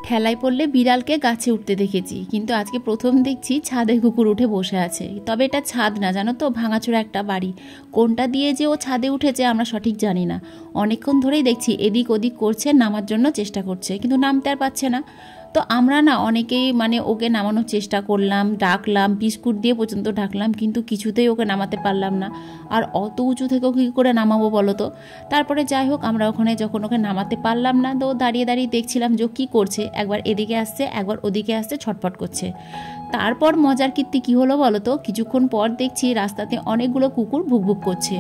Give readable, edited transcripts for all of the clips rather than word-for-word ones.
ঠেলায় পড়লে বিড়ালকে গাছে উঠতে দেখেছি, কিন্তু আজকে প্রথম দেখছি ছাদে কুকুর উঠে বসে আছে। তবে এটা ছাদ না, জানো তো, ভাঙাচোরা একটা বাড়ি। কোনটা দিয়ে যে ও ছাদে উঠেছে আমরা সঠিক জানি না। অনেকক্ষণ ধরেই দেখছি এদিক ওদিক করছে, নামার জন্য চেষ্টা করছে, কিন্তু নামতে আর পারছে না। তো আমরা না অনেকেই ওকে নামানোর চেষ্টা করলাম, ডাকলাম, বিস্কুট দিয়ে পর্যন্ত ডাকলাম, কিন্তু কিছুতেই ওকে নামাতে পারলাম না। আর অত উঁচু থেকেও কী করে নামাবো বলো তো। তারপরে যাই হোক, আমরা ওখানে যখন ওকে নামাতে পারলাম না, তো দাঁড়িয়ে দাঁড়িয়ে দেখছিলাম যে কী করছে। একবার এদিকে আসছে, একবার ওদিকে আসছে, ছটফট করছে। তারপর মজার কীর্তি কী হলো বলো তো, কিছুক্ষণ পর দেখছি রাস্তাতে অনেকগুলো কুকুর ভুকভুক করছে।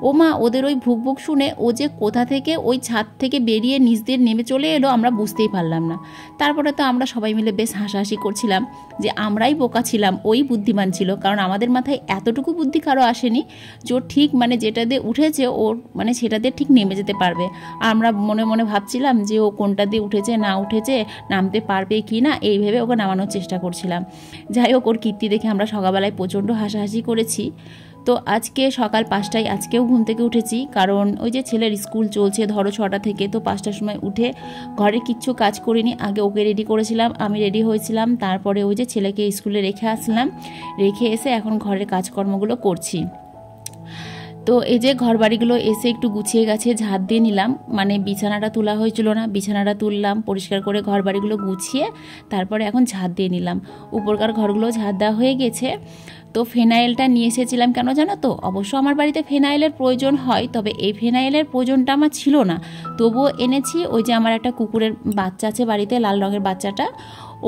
ও মা, ওদের ওই ভুকভুক শুনে ও যে কোথা থেকে ওই ছাদ থেকে বেরিয়ে নিচ দিয়ে নেমে চলে এলো আমরা বুঝতেই পারলাম না। তারপরে তো আমরা সবাই মিলে বেশ হাসাহাসি করছিলাম যে আমরাই বোকা ছিলাম, ওই বুদ্ধিমান ছিল। কারণ আমাদের মাথায় এতটুকু বুদ্ধি কারো আসেনি যে ও ঠিক যেটা দিয়ে উঠেছে ওর সেটা দিয়ে ঠিক নেমে যেতে পারবে। আর আমরা মনে মনে ভাবছিলাম যে ও কোনটা দিয়ে উঠেছে না উঠেছে, নামতে পারবে কি না, এই ভেবে ওকে নামানোর চেষ্টা করছিলাম। যাই হোক, ওর কীর্তি দেখে আমরা সকালবেলায় প্রচণ্ড হাসাহাসি করেছি। তো আজকে সকাল 5টায় আজকেও ঘুম থেকে উঠেছি, কারণ ওই যে ছেলের স্কুল চলছে ধরো 6টা থেকে। তো 5টার সময় উঠে ঘরে কিচ্ছু কাজ করিনি, আগে ওকে রেডি করেছিলাম, আমি রেডি হয়েছিলাম, তারপরে ওই যে ছেলেকে স্কুলে রেখে আসলাম, রেখে এসে এখন ঘরের কাজকর্মগুলো করছি। তো এই যে ঘর বাড়িগুলো এসে একটু গুছিয়ে গেছে, ঝাড় দিয়ে নিলাম, বিছানাটা তোলা হয়েছিল না, বিছানাটা তুললাম, পরিষ্কার করে ঘর বাড়িগুলো গুছিয়ে তারপরে এখন ঝাড় দিয়ে নিলাম। উপরকার ঘরগুলো ঝাড় দেওয়া হয়ে গেছে। তো ফেনাইলটা নিয়ে এসেছিলাম কেন জানো তো, অবশ্য আমার বাড়িতে ফেনাইলের প্রয়োজন হয়, তবে এই ফেনাইলের প্রয়োজনটা আমার ছিল না, তবুও এনেছি। ওই যে আমার একটা কুকুরের বাচ্চা আছে বাড়িতে, লাল রঙের বাচ্চাটা,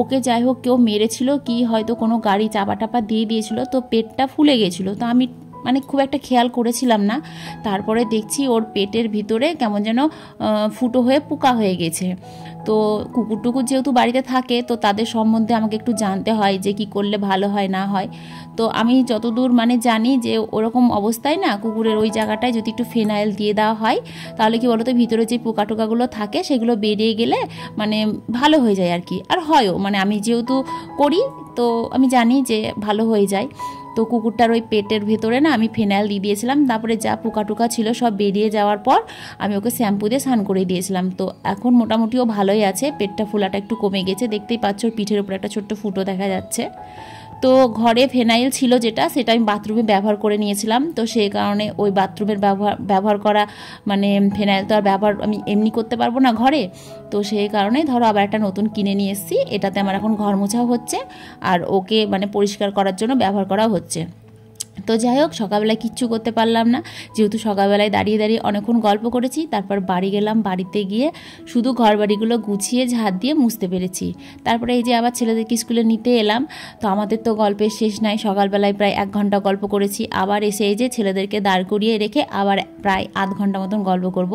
ওকে যাই হোক কেউ মেরেছিল কি, হয়তো কোনো গাড়ি চাপা টাপা দিয়ে দিয়েছিল, তো পেটটা ফুলে গেছিলো। তো আমি খুব একটা খেয়াল করেছিলাম না। তারপরে দেখছি ওর পেটের ভিতরে কেমন যেন ফুটো হয়ে পোকা হয়ে গেছে। তো কুকুর টুকুর যেহেতু বাড়িতে থাকে, তো তাদের সম্বন্ধে আমাকে একটু জানতে হয় যে কি করলে ভালো হয় না হয়। তো আমি যতদূর জানি যে ওরকম অবস্থায় না কুকুরের ওই জায়গাটায় যদি একটু ফেনাইল দিয়ে দেওয়া হয়, তাহলে কি বলতো, ভিতরে যে পোকা টোকাগুলো থাকে সেগুলো বেরিয়ে গেলে ভালো হয়ে যায় আর কি। আর হয়ও, আমি যেহেতু করি তো আমি জানি যে ভালো হয়ে যায়। তো কুকুরটার ওই পেটের ভেতরে না আমি ফেনাইল দিয়ে দিয়েছিলাম, তারপরে যা পোকা টোকা ছিল সব বেরিয়ে যাওয়ার পর আমি ওকে শ্যাম্পু দিয়ে স্নান করে দিয়েছিলাম। তো এখন মোটামুটিও ভালোই আছে, পেটটা ফোলাটা একটু কমে গেছে, দেখতেই পাচ্ছ পিঠের উপরে একটা ছোট্ট ফুটো দেখা যাচ্ছে। তো ঘরে ফেনাইল ছিল যেটা, সেটা আমি বাথরুমে ব্যবহার করে নিয়েছিলাম। তো সেই কারণে ওই বাথরুমের ব্যবহার করা ফেনাইল তো আর ব্যবহার আমি এমনি করতে পারবো না ঘরে। তো সেই কারণে ধরো আবার একটা নতুন কিনে নিয়ে এসেছি, এটাতে আমার এখন ঘর মোছাও হচ্ছে আর ওকে পরিষ্কার করার জন্য ব্যবহার করা হচ্ছে। তো যাই হোক, সকালবেলায় কিচ্ছু করতে পারলাম না, যেহেতু সকালবেলায় দাঁড়িয়ে দাঁড়িয়ে অনেকক্ষণ গল্প করেছি। তারপর বাড়ি গেলাম, বাড়িতে গিয়ে শুধু ঘর বাড়িগুলো গুছিয়ে ঝাড় দিয়ে মুছতে পেরেছি। তারপরে এই যে আবার ছেলেদেরকে স্কুলে নিতে এলাম। তো আমাদের তো গল্পের শেষ নাই, সকালবেলায় প্রায় 1 ঘন্টা গল্প করেছি, আবার এসে এই যে ছেলেদেরকে দাঁড় করিয়ে রেখে আবার প্রায় আধ ঘন্টা মতন গল্প করব।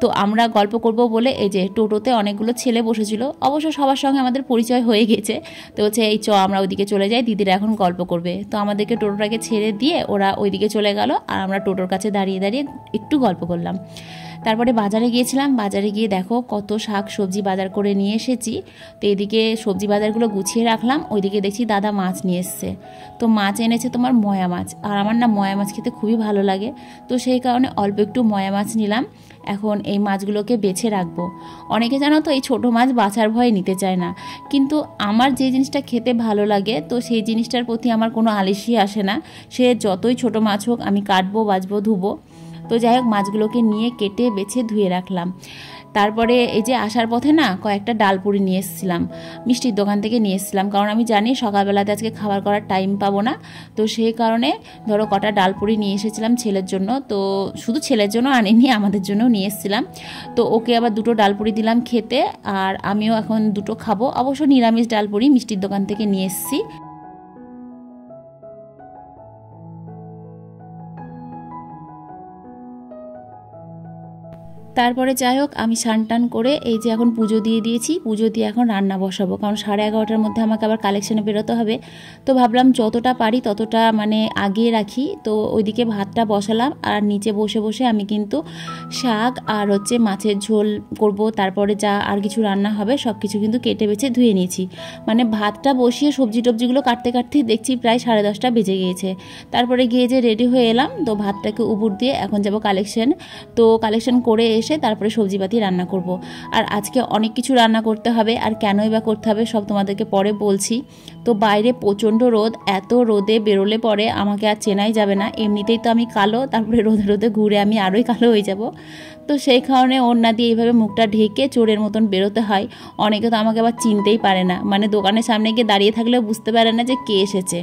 তো আমরা গল্প করব বলে এই যে টোটোতে অনেকগুলো ছেলে বসেছিল, অবশ্য সবার সঙ্গে আমাদের পরিচয় হয়ে গেছে। তো হচ্ছে এই আমরা ওইদিকে চলে যাই, দিদিরা এখন গল্প করবে। তো আমাদেরকে টোটোটাকে ছেড়ে দিয়ে ওরা ওইদিকে চলে গেল, আর আমরা টোটোর কাছে দাঁড়িয়ে দাঁড়িয়ে একটু গল্প করলাম। তারপরে বাজারে গিয়েছিলাম, বাজারে গিয়ে দেখো কত শাক সবজি বাজার করে নিয়ে এসেছি। তো এদিকে সবজি বাজারগুলো গুছিয়ে রাখলাম, ওইদিকে দেখছি দাদা মাছ নিয়ে এসছে। তো মাছ এনেছে তোমার ময়া মাছ, আর আমার না ময়া মাছ খেতে খুবই ভালো লাগে। তো সেই কারণে অল্প একটু ময়া মাছ নিলাম। এখন এই মাছগুলোকে বেছে রাখবো। অনেকে জানো তো এই ছোট মাছ বাছার ভয়ে নিতে চায় না, কিন্তু আমার যে জিনিসটা খেতে ভালো লাগে তো সেই জিনিসটার প্রতি আমার কোনো আলিশই আসে না। সে যতই ছোট মাছ হোক আমি কাটবো, বাছবো, ধুবো। তো যাই হোক, মাছগুলোকে নিয়ে কেটে বেছে ধুয়ে রাখলাম। তারপরে এই যে আসার পথে না কয়েকটা ডালপুরি নিয়ে এসেছিলাম, মিষ্টির দোকান থেকে নিয়ে এসেছিলাম, কারণ আমি জানি সকালবেলাতে আজকে খাবার করার টাইম পাবো না। তো সেই কারণে ধরো কটা ডালপুরি নিয়ে এসেছিলাম ছেলের জন্য। তো শুধু ছেলের জন্য আনিনি, আমাদের জন্যও নিয়ে এসেছিলাম। তো ওকে আবার 2টো ডালপুরি দিলাম খেতে, আর আমিও এখন 2টো খাবো, অবশ্য নিরামিষ ডালপুরি মিষ্টির দোকান থেকে নিয়ে এসেছি। তারপরে যাই হোক, আমি স্নান করে এই যে এখন পুজো দিয়ে দিয়েছি, পুজো দিয়ে এখন রান্না বসাবো, কারণ 11:30টার মধ্যে আমাকে আবার কালেকশানে বেরোতে হবে। তো ভাবলাম যতটা পারি ততটা আগিয়ে রাখি। তো ওইদিকে ভাতটা বসালাম, আর নিচে বসে বসে আমি কিন্তু শাক আর হচ্ছে মাছের ঝোল করব, তারপরে যা আর কিছু রান্না হবে সব কিছু কিন্তু কেটে বেছে ধুয়ে নিয়েছি। ভাতটা বসিয়ে সবজি টবজিগুলো কাটতে কাটতেই দেখছি প্রায় 10:30টা বেজে গিয়েছে। তারপরে গিয়ে যে রেডি হয়ে এলাম, তো ভাতটাকে উবুর দিয়ে এখন যাব কালেকশন। তো কালেকশন করে এসে তারপরে সবজিপাতি রান্না করব। আর আজকে অনেক কিছু রান্না করতে হবে, আর কেনই বা করতে হবে সব তোমাদেরকে পরে বলছি। তো বাইরে প্রচণ্ড রোদ, এত রোদে বেরোলে পরে আমাকে আর চেনাই যাবে না। এমনিতেই তো আমি কালো, তারপরে রোদে রোদে ঘুরে আমি আরোই কালো হয়ে যাব। তো সেই কারণে ওড়না দিয়ে এইভাবে মুখটা ঢেকে চোরের মতন বেরোতে হয়। অনেকে তো আমাকে আবার চিনতেই পারে না, মানে দোকানের সামনে গিয়ে দাঁড়িয়ে থাকলেও বুঝতে পারে না যে কে এসেছে।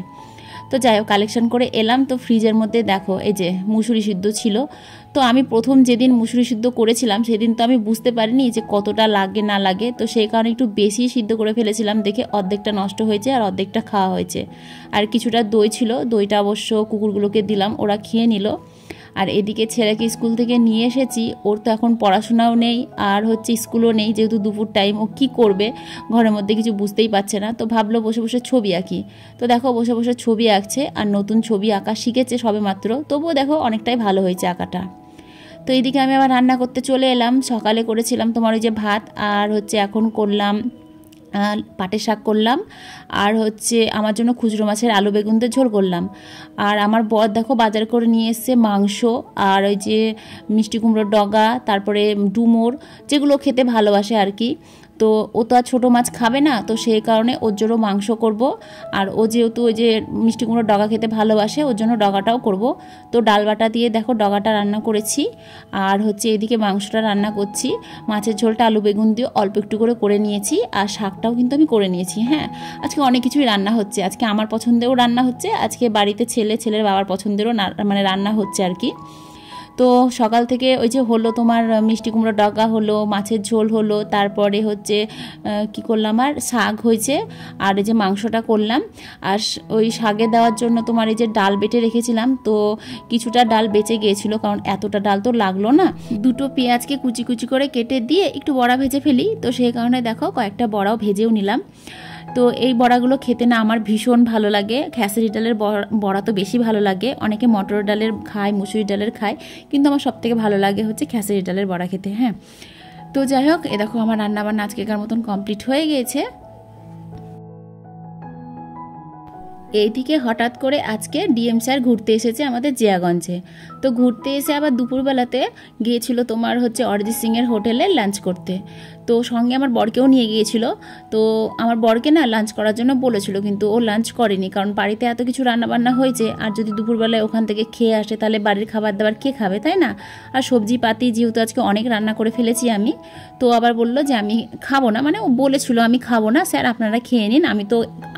তো যাই হোক, কালেকশন করে এলাম। তো ফ্রিজের মধ্যে দেখো এই যে মুসুরি সিদ্ধ ছিল। তো আমি প্রথম যেদিন মুসুরি সিদ্ধ করেছিলাম সেদিন তো আমি বুঝতে পারিনি যে কতটা লাগে না লাগে। তো সেই কারণে একটু বেশি সিদ্ধ করে ফেলেছিলাম, দেখে অর্ধেকটা নষ্ট হয়েছে আর অর্ধেকটা খাওয়া হয়েছে। আর কিছুটা দই ছিল, দইটা অবশ্য কুকুরগুলোকে দিলাম, ওরা খেয়ে নিল। আর এদিকে ছেলেকে স্কুল থেকে নিয়ে এসেছি, ওর তো এখন পড়াশোনাও নেই আর হচ্ছে স্কুলও নেই, যেহেতু দুপুর টাইম। ও কী করবে ঘরের মধ্যে, কিছু বুঝতেই পারছে না। তো ভাবলো বসে বসে ছবি আঁকি। তো দেখো বসে বসে ছবি আঁকছে, আর নতুন ছবি আঁকা শিখেছে সবে মাত্র, তবুও দেখো অনেকটাই ভালো হয়েছে আঁকাটা। তো এইদিকে আমি আবার রান্না করতে চলে এলাম। সকালে করেছিলাম তোমার ওই যে ভাত, আর হচ্ছে এখন করলাম পাটের শাক করলাম, আর হচ্ছে আমার জন্য খুচরো মাছের আলু বেগুন দিয়ে ঝোল করলাম। আর আমার বর দেখো বাজার করে নিয়ে এসছে মাংস, আর ওই যে মিষ্টি কুমড়োর ডগা, তারপরে ডুমুর, যেগুলো খেতে ভালোবাসে আর কি। তো ও তো আর ছোটো মাছ খাবে না, তো সেই কারণে ওর জন্য মাংস করব। আর ও যেহেতু ওই যে মিষ্টি কুমড়োর ডগা খেতে ভালোবাসে, ওর জন্য ডগাটাও করব। তো ডাল বাটা দিয়ে দেখো ডগাটা রান্না করেছি, আর হচ্ছে এদিকে মাংসটা রান্না করছি। মাছের ঝোলটা আলু বেগুন দিয়ে অল্প একটু করে নিয়েছি, আর শাকটাও কিন্তু আমি করে নিয়েছি। হ্যাঁ, আজকে অনেক কিছুই রান্না হচ্ছে। আজকে আমার পছন্দেরও রান্না হচ্ছে, আজকে বাড়িতে ছেলের বাবার পছন্দেরও মানে রান্না হচ্ছে আর কি। তো সকাল থেকে ওই যে হলো তোমার মিষ্টি কুমড়ো ডগা হলো, মাছের ঝোল হলো, তারপরে হচ্ছে কি করলাম, আর শাক হয়েছে, আর এই যে মাংসটা করলাম। আর ওই শাকে দেওয়ার জন্য তোমার এই যে ডাল বেটে রেখেছিলাম, তো কিছুটা ডাল বেঁচে গিয়েছিল, কারণ এতটা ডাল তো লাগলো না। দুটো পেঁয়াজকে কুচি কুচি করে কেটে দিয়ে একটু বড়া ভেজে ফেলি, তো সেই কারণে দেখো কয়েকটা বড়াও ভেজেও নিলাম। তো এই বড়াগুলো খেতে না আমার ভীষণ ভালো লাগে। খেসারি ডালের বড়া তো বেশি ভালো লাগে, অনেকে মটর ডালের খায়, মুসুরি ডালের খায়, কিন্তু আমার সবথেকে ভালো লাগে হচ্ছে খেসারি ডালের বড়া খেতে। হ্যাঁ, তো যাই হোক, এ দেখো আমার রান্নাবান্না আজকেকার মতন কমপ্লিট হয়ে গিয়েছে। এইদিকে হঠাৎ করে আজকে ডিএম স্যার ঘুরতে এসেছে আমাদের জিয়াগঞ্জে। তো ঘুরতে এসে আবার দুপুরবেলাতে গিয়েছিল তোমার হচ্ছে অরিজিৎ সিংয়ের হোটেলে লাঞ্চ করতে। তো সঙ্গে আমার বরকেও নিয়ে গিয়েছিল। তো আমার বরকে না লাঞ্চ করার জন্য বলেছিল, কিন্তু ও লাঞ্চ করেনি, কারণ বাড়িতে এত কিছু রান্নাবান্না হয়েছে, আর যদি দুপুরবেলায় ওখান থেকে খেয়ে আসে তাহলে বাড়ির খাবার দাবার কে খাবে, তাই না? আর সবজি পাতি যেহেতু আজকে অনেক রান্না করে ফেলেছি আমি, তো আবার বললো যে আমি খাবো না, মানে ও বলেছিল আমি খাবো না স্যার, আপনারা খেয়ে নিন, আমি তো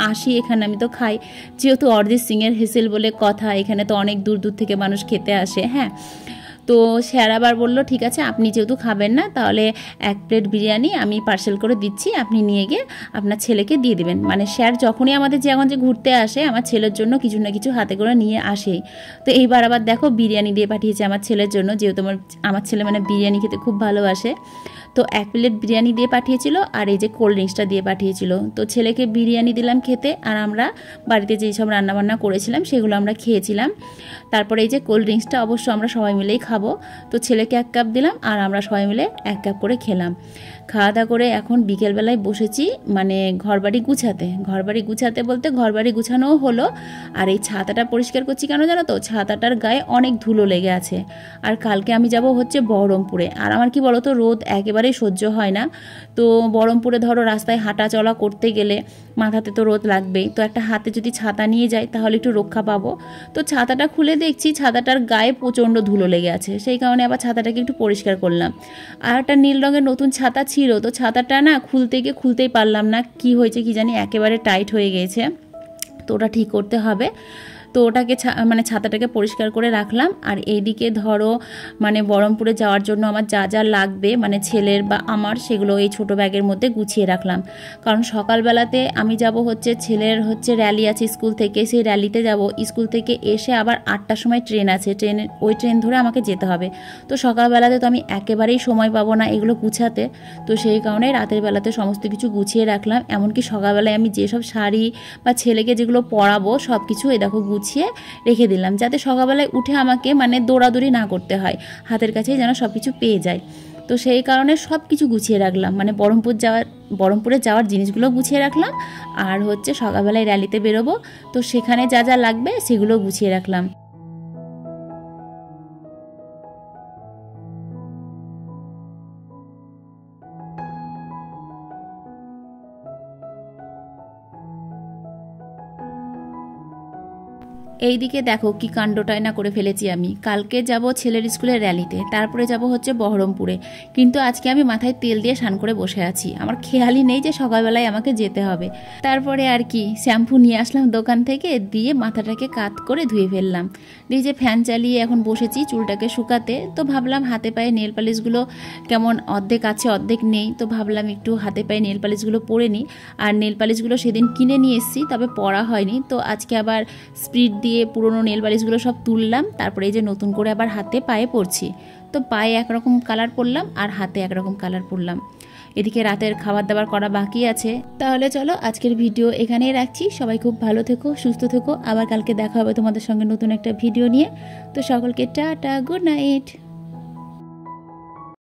আসি এখানে, আমি তো খাই, যেহেতু অরিজিৎ সিংয়ের হেসেল বলে কথা, এখানে তো অনেক দূর দূর থেকে মানুষ খেতে আসে। হ্যাঁ, তো স্যার আবার বললো ঠিক আছে, আপনি যেহেতু খাবেন না, তাহলে 1 প্লেট বিরিয়ানি আমি পার্সেল করে দিচ্ছি, আপনি নিয়ে গিয়ে আপনার ছেলেকে দিয়ে দেবেন। মানে স্যার যখনই আমাদের জিয়াগঞ্জে ঘুরতে আসে আমার ছেলের জন্য কিছু না কিছু হাতে করে নিয়ে আসেই। তো এইবার আবার দেখো বিরিয়ানি দিয়ে পাঠিয়েছে আমার ছেলের জন্য, যেহেতু আমার ছেলে মানে বিরিয়ানি খেতে খুব ভালোবাসে। তো 1 প্লেট বিরিয়ানি দিয়ে পাঠিয়েছিল, আর এই যে কোল্ড ড্রিঙ্কসটা দিয়ে পাঠিয়েছিল। তো ছেলেকে বিরিয়ানি দিলাম খেতে, আর আমরা বাড়িতে যেই সব রান্নাবান্না করেছিলাম সেগুলো আমরা খেয়েছিলাম। তারপরে এই যে কোল্ড ড্রিঙ্কসটা অবশ্য আমরা সবাই মিলেই খাবো। তো ছেলেকে 1 কাপ দিলাম, আর আমরা সবাই মিলে 1 কাপ করে খেলাম। খাওয়া দাওয়া করে এখন বিকেলবেলায় বসেছি মানে ঘরবাড়ি গুছাতে বলতে ঘরবাড়ি গুছানোও হলো। আর এই ছাতাটা পরিষ্কার করছি কেন জানো তো, ছাতাটার গায়ে অনেক ধুলো লেগে আছে। আর কালকে আমি যাব হচ্ছে বহরমপুরে, আর আমার কি বলো তো রোদ একেবারেই সহ্য হয় না। তো বহরমপুরে ধরো রাস্তায় হাঁটা চলা করতে গেলে মাথাতে তো রোদ লাগবেই, তো একটা হাতে যদি ছাতা নিয়ে যাই তাহলে একটু রক্ষা পাবো। তো ছাতাটা খুলে দেখছি ছাতাটার গায়ে প্রচণ্ড ধুলো লেগে আছে, সেই কারণে আবার ছাতাটাকে একটু পরিষ্কার করলাম। আর একটা নীল রঙের নতুন ছাতা ছিল, তো ছাতাটা না খুলতেই পারলাম না, কি হয়েছে কি জানি, একেবারে টাইট হয়ে গিয়েছে। তো ওটা ঠিক করতে হবে। তো ওটাকে মানে ছাতাটাকে পরিষ্কার করে রাখলাম। আর এইদিকে ধরো মানে বহরমপুরে যাওয়ার জন্য আমার যা যা লাগবে মানে ছেলের বা আমার, সেগুলো এই ছোটো ব্যাগের মধ্যে গুছিয়ে রাখলাম। কারণ সকালবেলাতে আমি যাব হচ্ছে ছেলের হচ্ছে র্যালি আছে স্কুল থেকে, সেই র্যালিতে যাব। স্কুল থেকে এসে আবার 8টার সময় ট্রেন আছে, ওই ট্রেন ধরে আমাকে যেতে হবে। তো সকালবেলাতে তো আমি একেবারেই সময় পাবো না এগুলো গুছাতে, তো সেই কারণে রাতের বেলাতে সমস্ত কিছু গুছিয়ে রাখলাম। এমনকি সকালবেলায় আমি যেসব শাড়ি বা ছেলেকে যেগুলো পরাবো সব কিছু এই দেখো গুছিয়ে রেখে দিলাম, যাতে সকালবেলায় উঠে আমাকে মানে দৌড়াদৌড়ি না করতে হয়, হাতের কাছেই যেন সব কিছু পেয়ে যায়। তো সেই কারণে সব কিছু গুছিয়ে রাখলাম, মানে বহরমপুরে যাওয়ার জিনিসগুলো গুছিয়ে রাখলাম। আর হচ্ছে সকালবেলায় র্যালিতে বেরোবো, তো সেখানে যা যা লাগবে সেগুলো গুছিয়ে রাখলাম। এইদিকে দেখো কি কাণ্ডটাই না করে ফেলেছি আমি। কালকে যাব ছেলের স্কুলের র্যালিতে, তারপরে যাব হচ্ছে বহরমপুরে, কিন্তু আজকে আমি মাথায় তেল দিয়ে স্নান করে বসে আছি। আমার খেয়ালই নেই যে সকালবেলায় আমাকে যেতে হবে। তারপরে আর কি শ্যাম্পু নিয়ে আসলাম দোকান থেকে, দিয়ে মাথাটাকে কাত করে ধুয়ে ফেললাম। দিয়ে যে ফ্যান চালিয়ে এখন বসেছি চুলটাকে শুকাতে। তো ভাবলাম হাতে পায়ে নেল পালিশগুলো কেমন অর্ধেক আছে অর্ধেক নেই, তো ভাবলাম একটু হাতে পায়ে নেল পালিশগুলো পরে নিই। আর নেল পালিশগুলো সেদিন কিনে নিয়ে এসেছি, তবে পরা হয়নি। তো আজকে আবার স্পিড দিয়ে পুরনো নেল পালিশগুলো সব তুললাম, তারপরে এই যে নতুন করে আবার হাতে পায়ে পরছি। তো পায়ে একরকম কালার পরলাম আর হাতে একরকম কালার পরলাম। এদিকে রাতের খাবার দাবার করা বাকি আছে। তাহলে চলো আজকের ভিডিও এখানেই রাখছি। সবাই খুব ভালো থেকো, সুস্থ থেকো। আবার কালকে দেখা হবে তোমাদের সঙ্গে নতুন একটা ভিডিও নিয়ে। তো সকলকে টাটা, গুড নাইট।